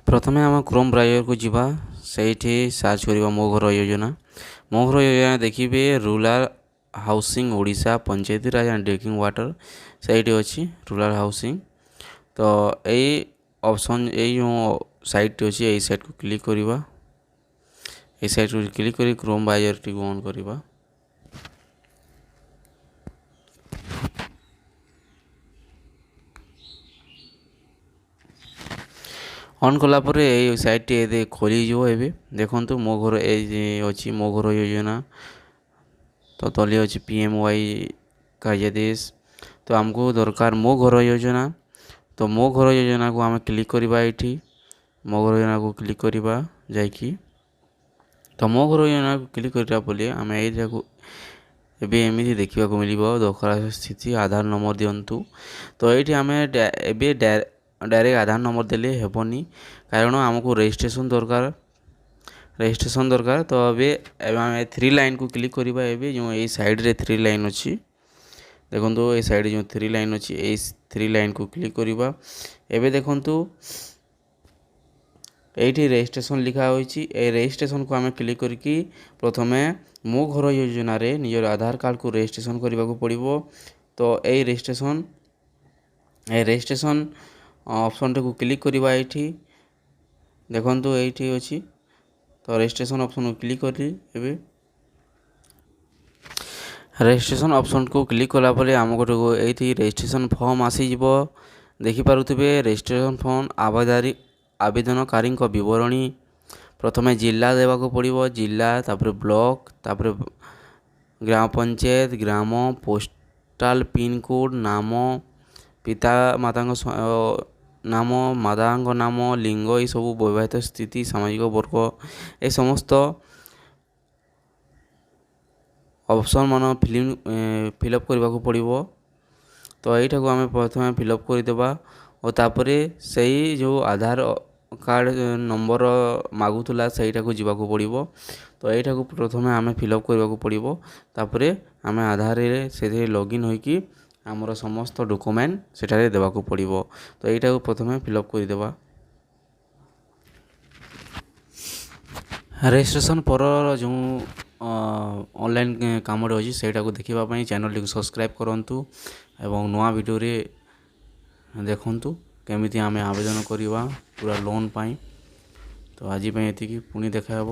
प्रथमे आम Chrome browser को जीवा से सर्च करवा मो घर योजना। मो घर योजना देखिए rural housing Odisha Panchayati Raj and drinking water से अच्छी रूरल हाउसिंग। तो यही ऑप्शन यही जो साइट अच्छी यही साइट को क्लिक करवा। ये साइट को क्लिक कर क्रोम ब्राउजर टी ऑन करवा। ऑन कलापर ये साइट टी खोली ए देखो मो घर अच्छी मो घर योजना। तो तले अच्छी PMY कार्यादेश। तो आमको दरकार मो घर योजना। तो मो घर योजना को आम क्लिक करवा ये मो घर योजना को क्लिक करवा जाकि। तो मो घर योजना को क्लिक करला बोले आम एबे एमती देखा मिल दरखास्त स्थिति आधार नंबर दिंतु। तो ये आम डायरेक्ट आधार नंबर देले हेबनी कारण आमको रजिस्ट्रेशन दरकार। तो अबे आम 3 लाइन को क्लिक करवा एबे जो ये साइड रे 3 लाइन अच्छी देखो ये साइड जो 3 लाइन अच्छी ये 3 लाइन को क्लिक करवा। एबे देखो ये रजिस्ट्रेशन लिखा होइछि। ए रजिस्ट्रेशन को आम क्लिक करके प्रथमे मो घर योजना रे निजर आधार कार्ड को रजिस्ट्रेशन करने को पड़िबो। तो ये रजिस्ट्रेशन ऑप्शन को क्लिक करवा ये देखो ये अच्छी। तो रजिस्ट्रेशन ऑप्शन को क्लिक करी एबे रजिस्ट्रेशन ऑप्शन को क्लिक कला परे आमको ये रजिस्ट्रेशन फॉर्म आसीज देखिपे रजिस्ट्रेशन फॉर्म आवेदनकारी बरणी प्रथमे जिला देवाक पड़ो जिला तापर ब्लॉक तापर ग्राम पंचायत ग्राम पोस्टाल पिन कोड नाम पिता माता नाम माता नाम लिंग ये सब वैवाहिक स्थिति सामाजिक वर्ग ये समस्त ऑप्शन मान फिलअप करने को पड़ो। तो यहीटा को आम प्रथम फिलअप करदेवा और तापर से जो आधार कार्ड नंबर मागुला सहीटा को जीवा पड़ो। तो यहीटा को प्रथम आम फिलअप करने को पड़ो। तापर आम आधार से लॉगिन होइकी आमर समस्त डॉक्यूमेंट सेठारे देवा पड़ो। तो यहीटा को प्रथम फिलअप करदेवा। रजिस्ट्रेशन पर जो ऑनलाइन काम अच्छी सेटा को देखापी चैनल को सब्सक्राइब करूँ एवं नुआ वीडियो रे देखु केमिति आमे आवेदन करवा पूरा लोन पाई। तो आज ये पुणी देखा।